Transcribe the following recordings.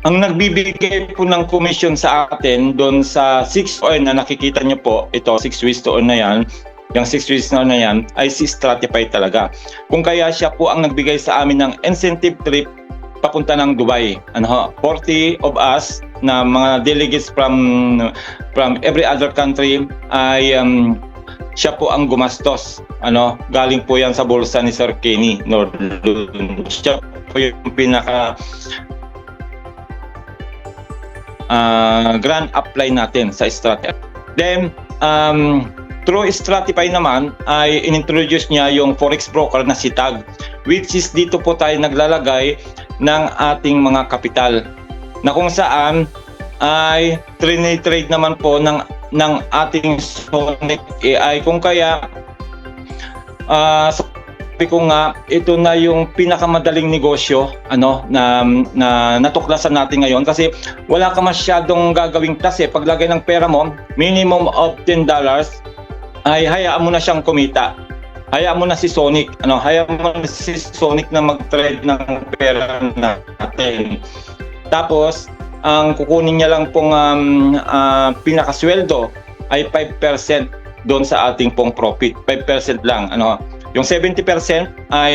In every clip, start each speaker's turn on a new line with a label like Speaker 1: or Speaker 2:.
Speaker 1: Ang nagbibigay po ng commission sa atin doon sa 6 oil na nakikita nyo po, ito 6 ways to earn na yan, yung 6 ways to earn na yan ay si Stratify talaga. Kung kaya siya po ang nagbigay sa amin ng incentive trip papunta ng Dubai. 40 of us na mga delegates from every other country ay siya po ang gumastos. Galing po yan sa bulsa ni Sir Kenny Nordlund. Siya po yung pinaka grand apply natin sa Stratify. Then, through Stratify naman ay inintroduce niya yung forex broker na si TAG, which is dito po tayo naglalagay ng ating mga kapital na kung saan ay trade naman po ng ating Sonic AI. Kung kaya sabi ko nga, ito na yung pinakamadaling negosyo na natuklasan natin ngayon kasi wala ka masyadong gagawing kasi paglagay ng pera mo, minimum of $10 ay hayaan mo na siyang kumita. Hayaan mo na si Sonic, hayaan mo na si Sonic na mag-trade ng pera natin. Tapos, ang kukunin niya lang pong pinakasweldo ay 5% doon sa ating pong profit. 5% lang. Yung 70% ay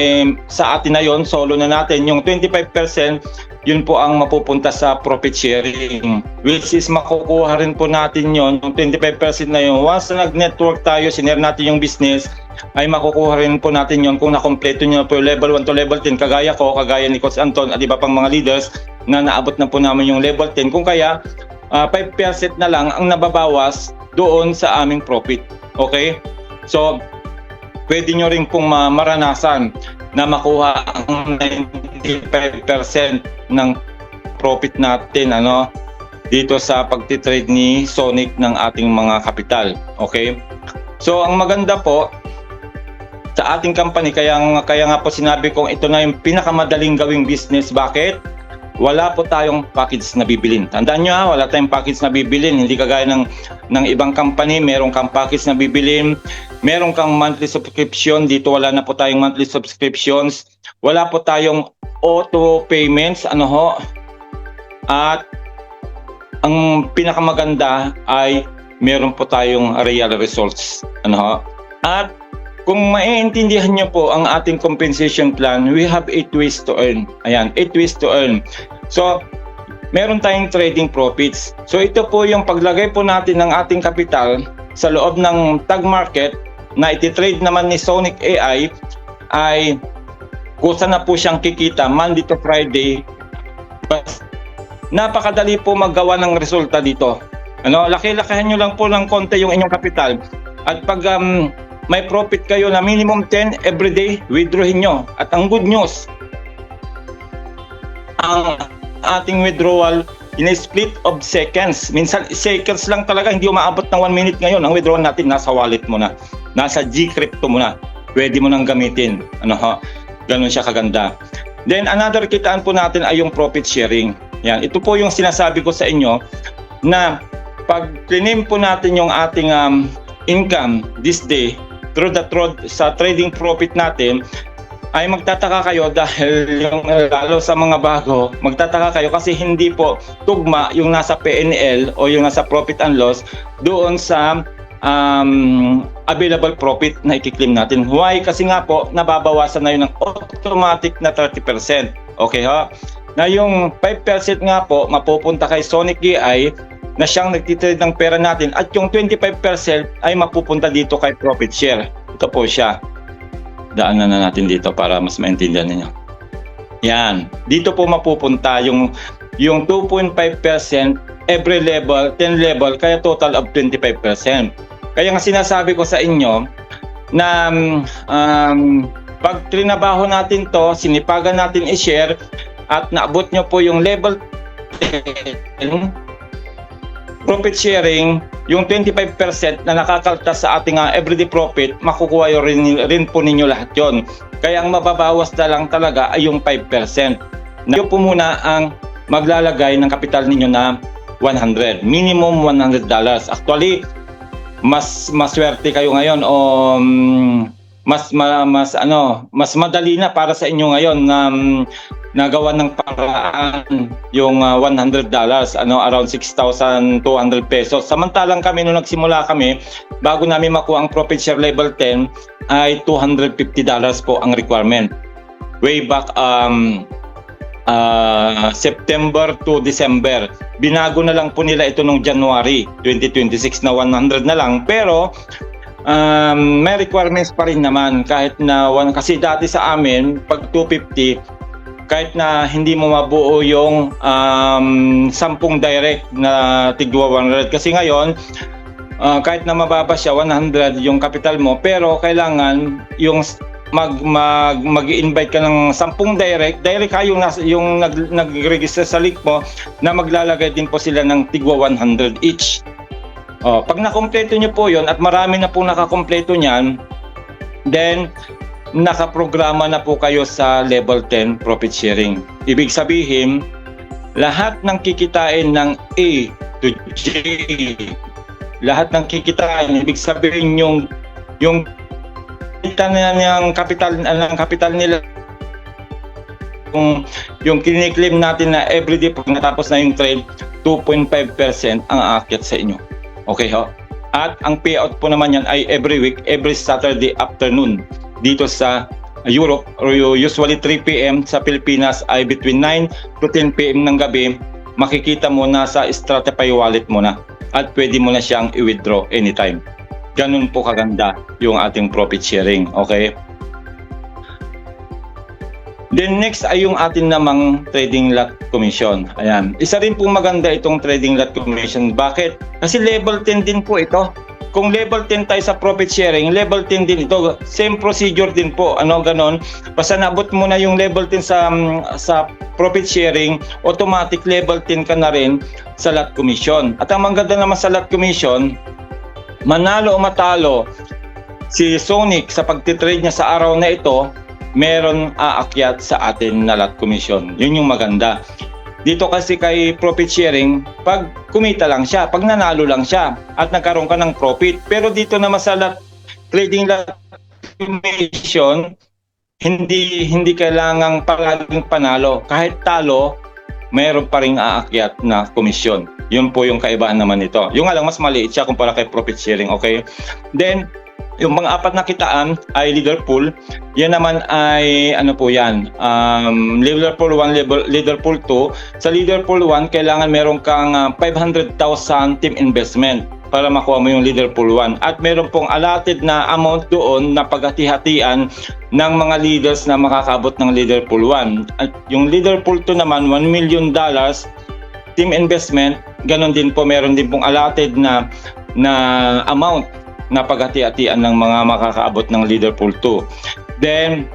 Speaker 1: sa atin na yon, solo na natin. Yung 25%, yun po ang mapupunta sa profit sharing. Which is makukuha rin po natin yon, yung 25% na yun. Once na nag-network tayo, sinare natin yung business, ay makukuha rin po natin yon kung nakompleto nyo po yung level 1 to level 10. Kagaya ko, kagaya ni Coach Anton at iba pang mga leaders na naabot na po namin yung level 10. Kung kaya, 5% na lang ang nababawas doon sa aming profit. Okay? So, pwede nyo rin pong maranasan na makuha ang 95% ng profit natin dito sa pagtitrade ni Sonic ng ating mga kapital. Okay? So, ang maganda po sa ating company, kaya nga po sinabi kong ito na yung pinakamadaling gawing business. Bakit? Wala po tayong package na bibilin. Tandaan nyo wala tayong package na bibilin. Hindi kagaya ng ibang company, meron kang package na bibilin, meron kang monthly subscription. Dito wala na po tayong monthly subscriptions. Wala po tayong auto payments. At ang pinakamaganda ay meron po tayong real results. At kung maiintindihan nyo po ang ating compensation plan, we have 8 ways to earn. Ayan, 8 ways to earn. So, meron tayong trading profits. So, ito po yung paglagay po natin ng ating kapital sa loob ng tag market na iti-trade naman ni Sonic AI ay kusa na po siyang kikita Monday to Friday. Napakadali po maggawa ng resulta dito. Laki-lakihan nyo lang po ng konti yung inyong kapital. At pag may profit kayo na minimum 10 every day, withdrawin nyo. At ang good news, ang ating withdrawal in a split of seconds. Minsan seconds lang talaga, hindi umaabot ng 1 minute ngayon. Ang withdrawal natin nasa wallet mo na, nasa Gcrypto mo na. Pwede mo nang gamitin. Ganun siya kaganda. Then another kitaan po natin ay yung profit sharing. Yan, ito po yung sinasabi ko sa inyo na pag claim po natin yung ating income this day through sa trading profit natin, ay magtataka kayo dahil yung lalo sa mga bago, magtataka kayo kasi hindi po tugma yung nasa PNL o yung nasa profit and loss doon sa available profit na i-claim natin. Why? Kasi nga po, nababawasan na yun ng automatic na 30%. Okay na yung 5% nga po mapupunta kay Sonic AI na siyang nagtitrade ng pera natin at yung 25% ay mapupunta dito kay profit share. Ito po siya. Daanan na natin dito para mas maintindihan niyo. Yan. Dito po mapupunta yung 2.5% every level, 10 level, kaya total of 25%. Kaya nga sinasabi ko sa inyo na pag trinabaho natin to, sinipagan natin i-share at naabot nyo po yung level 10, profit sharing, yung 25% na nakakaltas sa ating everyday profit, makukuha rin po ninyo lahat yon. Kaya ang mababawas na lang talaga ay yung 5%. Nayo po muna ang maglalagay ng kapital ninyo na 100. Minimum $100. Actually, mas maswerte kayo ngayon o mas madali na para sa inyo ngayon na nagawa ng paraan yung $100, around 6,200 pesos. Samantalang kami nung nagsimula kami, bago namin makuha ang profit share level 10 ay $250 po ang requirement. Way back September to December. Binago na lang po nila ito nung January 2026 na 100 na lang, pero may requirements pa rin naman kahit na kasi dati sa amin pag 250 kahit na hindi mo mabuo yung 10 direct na tigwa 100, kasi ngayon kahit na mababa siya 100 yung capital mo, pero kailangan yung mag-invite ka ng 10 direct ha, yung nag-register sa link mo na maglalagay din po sila ng tigwa 100 each. Pag nakompleto nyo po yon at marami na po nakakompleto niyan, then nakaprograma na po kayo sa level 10 profit sharing. Ibig sabihin, lahat ng kikitain ng A to J, lahat ng kikitain, ibig sabihin yung kita ng kapital nila, yung kiniklaim natin na everyday pag natapos na yung trade, 2.5% ang aakyat sa inyo. Okay ho? At ang payout po naman yan ay every week, every Saturday afternoon. Dito sa Europe, usually 3 p.m. Sa Pilipinas ay between 9 to 10 p.m. ng gabi, makikita mo na sa Stratify wallet mo na at pwede mo na siyang i-withdraw anytime. Ganun po kaganda yung ating profit sharing. Okay? Then next ay yung atin namang trading lot commission. Ayan. Isa rin pong maganda itong trading lot commission. Bakit? Kasi level 10 din po ito. Kung level 10 tayo sa profit sharing, level 10 din ito. Same procedure din po. Ganon. Basta nabot mo na yung level 10 sa profit sharing, automatic level 10 ka na rin sa lot commission. At ang maganda naman sa lot commission, manalo o matalo si Sonic sa pagtitrade niya sa araw na ito, meron aakyat sa atin na lot commission. Yun yung maganda. Dito kasi kay profit sharing, pag kumita lang siya, pag nanalo lang siya at nagkaroon ka ng profit. Pero dito naman sa trading lot commission, hindi kailangang palaging panalo. Kahit talo, mayroon pa ring aakyat na komisyon. Yun po yung kaibahan naman nito. Yung nga lang, mas maliit siya kumpara kay profit sharing. Okay? Then, yung mga apat na kitaan ay leader pool. Yan naman ay po yan. Leader pool 1, leader pool 2. Sa leader pool 1, kailangan meron kang 500,000 team investment para makuha mo yung leader pool 1. At meron pong allotted na amount doon na paghati-hatian ng mga leaders na makakabot ng leader pool 1. At yung leader pool 2 naman, $1 million team investment. Ganon din po, meron din pong allotted na amount na paghati-hatian ng mga makakaabot ng leader pool 2. Then,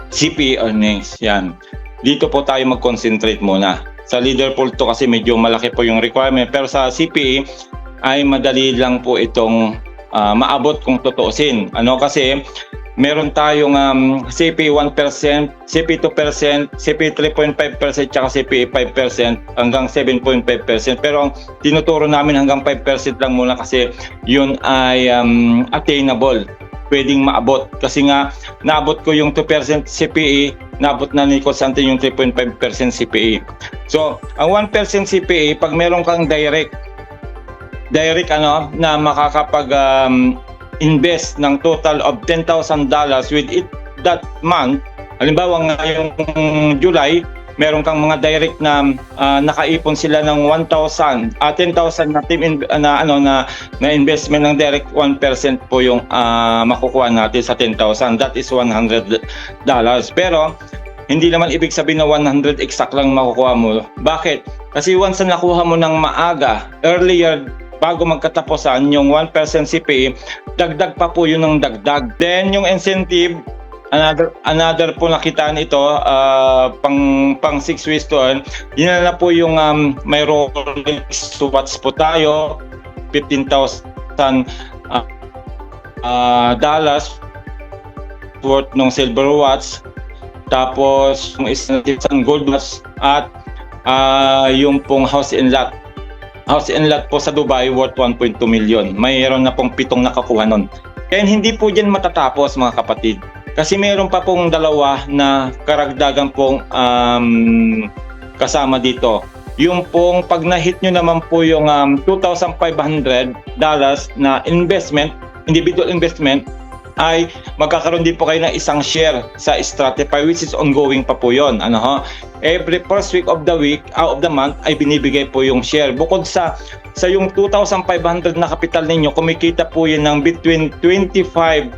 Speaker 1: CPE earnings. Yan. Dito po tayo mag-concentrate muna. Sa leader pool 2 kasi medyo malaki po yung requirement. Pero sa CPE ay madali lang po itong maabot kung tutuusin. Kasi meron tayong CPE 1%, CPE 2%, CPE 3.5%, tsaka CPE 5% hanggang 7.5%. Pero ang tinuturo namin hanggang 5% lang muna kasi yun ay attainable. Pwedeng maabot. Kasi nga, naabot ko yung 2% CPE, naabot na ni Constantine yung 3.5% CPE. So, ang 1% CPE, pag meron kang direct na makakapag invest ng total of $10,000 with it that month. Halimbawa ngayong July, meron kang mga direct na nakaipon sila ng 10,000 na team na investment ng direct. 1% po yung makukuha natin sa 10,000. That is $100. Pero hindi naman ibig sabihin na 100 exact lang makukuha mo. Bakit? Kasi once na nakuha mo ng maaga, earlier, bago magkatapusan yung 1% CPE, dagdag pa po yun ng dagdag. Then yung incentive, another po nakitaan ito, pang 6 ways to earn. Yun na po yung may Rolex watch po tayo, $15,000 worth ng silver watch. Tapos yung isang gold watch at yung pong house and lot. House and lot po sa Dubai worth 1.2 million. Mayroon na pong 7 nakakuha nun. Kaya hindi po dyan matatapos mga kapatid. Kasi meron pa pong dalawa na karagdagan pong kasama dito. Yung pong pag na-hit nyo naman po yung $2,500 na investment, individual investment, ay magkakaroon din po kayo ng isang share sa Stratify, which is ongoing pa po yun. Every first week of the month ay binibigay po yung share. Bukod sa yung 2,500 na kapital ninyo, kumikita po yun ng between $25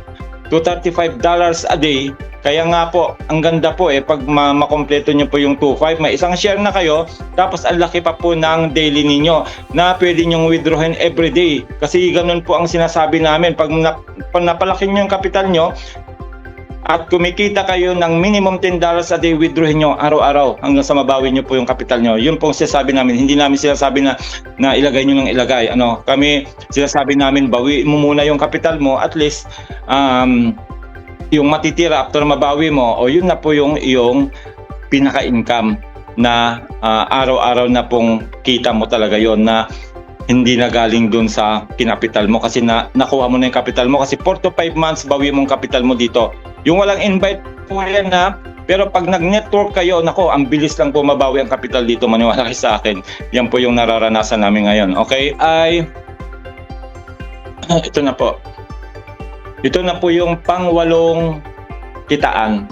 Speaker 1: to $35 a day. Kaya nga po, ang ganda po pag makompleto nyo po yung 2,500, may isang share na kayo, tapos ang laki pa po ng daily ninyo na pwede nyong withdrawin everyday. Kasi ganun po ang sinasabi namin, pag napalaki nyo yung kapital nyo, at kumikita kayo ng minimum $10 a day, withdrawin nyo araw-araw hanggang sa mabawi nyo po yung kapital nyo. Yun pong sinasabi namin. Hindi namin sinasabi na ilagay nyo ng ilagay. Kami sinasabi namin, bawi mo muna yung kapital mo, at least yung matitira after mabawi mo, yun na po yung iyong pinaka-income na araw-araw na pong kita mo talaga yon, na hindi na galing dun sa kinapital mo kasi nakuha mo na yung kapital mo, kasi 4 to 5 months bawi mong kapital mo dito. Yung walang invite po yan pero pag nag-network kayo, nako, ang bilis lang po mabawi ang kapital dito, maniwala kayo sa akin. Yan po yung nararanasan namin ngayon. Okay? Ito na po. Ito na po yung pang-8 kitaan.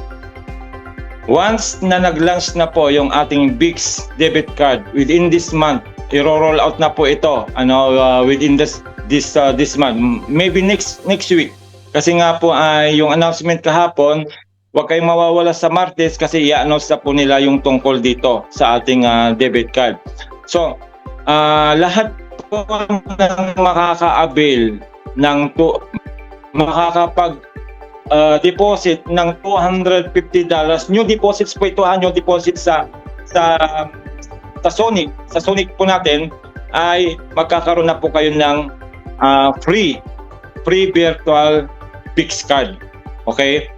Speaker 1: Once na nag-launch na po yung ating BIX debit card within this month, i-roll out na po ito within this month, maybe next week. Kasi nga po yung announcement kahapon, huwag kayong mawawala sa Martes kasi i-announce na po nila yung tungkol dito sa ating debit card. So, lahat po ng makaka-avail ng makakapag-deposit ng $250. New deposits po ito, new deposit sa Sonic. Sa Sonic po natin ay magkakaroon na po kayo ng free virtual BIX card. Okay?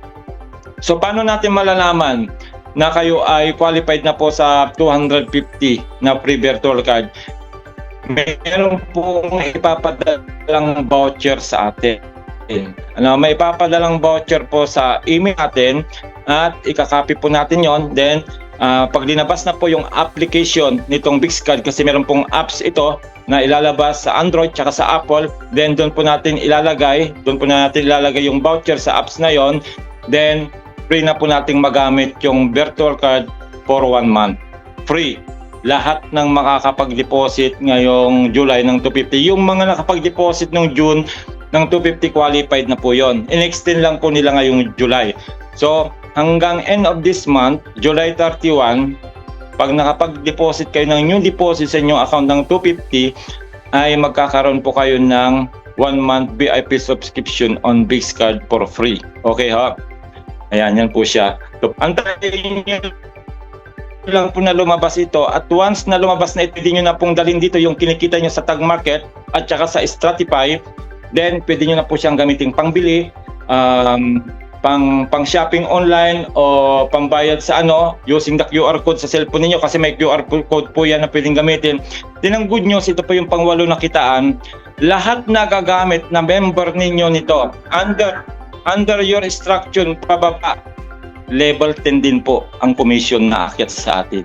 Speaker 1: So paano natin malalaman na kayo ay qualified na po sa 250 na free virtual card? Meron pong ipapadalang voucher sa atin. May ipapadalang voucher po sa email natin at ikakopy po natin yon. Then pag linabas na po yung application nitong BIX card, kasi meron pong apps ito na ilalabas sa Android tsaka sa Apple, then doon po natin ilalagay yung voucher sa apps na yon. Then free na po nating magamit yung virtual card for 1 month. Free. Lahat ng makakapag-deposit ngayong July ng 250. Yung mga nakapag-deposit ng June ng 250, qualified na po yon. In-extend lang po nila ngayong July. So, hanggang end of this month, July 31, pag nakapag-deposit kayo ng new deposit sa inyong account ng 250, ay magkakaroon po kayo ng 1 month VIP subscription on BIX card for free. Okay ha? Ayan, yan po siya. So, antayin nyo lang po na lumabas ito, at once na lumabas na ito, pwede nyo na pong dalhin dito yung kinikita nyo sa Tag Market at saka sa Stratify. Then pwede nyo na po siyang gamitin pangbili, pang shopping online o pambayad sa using the QR code sa cellphone niyo, kasi may QR code po yan na pwedeng gamitin. Then ang good news, ito po yung pang-8 na kitaan. Lahat na gagamit na member ninyo nito, under your instruction pababa, level 10 din po ang commission na aakyat sa atin.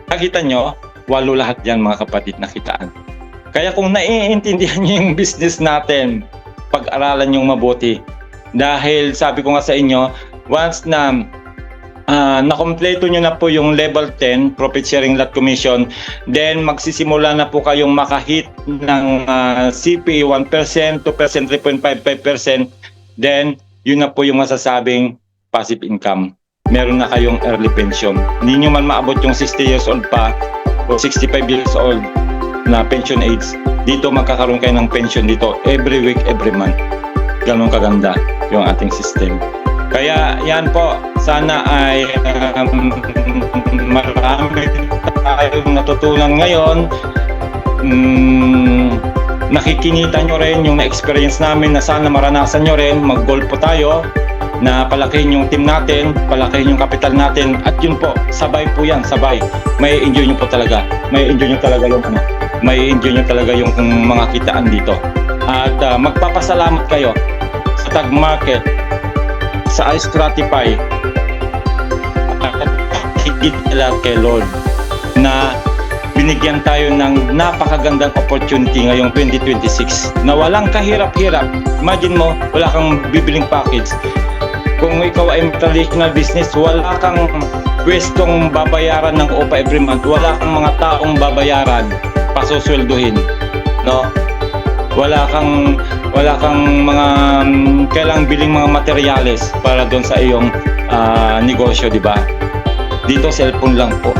Speaker 1: Nakita nyo, 8 lahat yan mga kapatid na kitaan. Kaya kung naiintindihan nyo yung business natin, pag-aralan nyo mabuti. Dahil sabi ko nga sa inyo, once na nakompleto nyo na po yung level 10, Profit Sharing Lot Commission, then magsisimula na po kayong makahit ng CPA 1%, 2%, 3.55%, then yun na po yung masasabing passive income. Meron na kayong early pension. Hindi nyo man maabot yung 60 years old pa o 65 years old na pension age, dito magkakaroon kayo ng pension dito every week, every month. Ganun kaganda yung ating system. Kaya yan po, sana ay marami tayong natutunan ngayon. Nakikinita nyo rin yung na-experience namin, na sana maranasan nyo rin. Mag-goal po tayo na palakihin yung team natin, palakihin yung capital natin, at yun po, sabay po yan, sabay. May enjoy nyo po talaga. May enjoy nyo talaga yung mga kitaan dito. At magpapasalamat kayo sa Tag Market, sa iStratify, higit nila kay Lord na binigyan tayo ng napakagandang opportunity ngayong 2026 na walang kahirap-hirap. Imagine mo, wala kang bibiling package. Kung ikaw ay traditional business, wala kang pwestong babayaran ng OPA every month, wala kang mga taong babayaran, pasuswelduhin, no? Wala kang mga kailangang biling mga materyales para doon sa iyong negosyo, di ba? Dito cellphone lang po.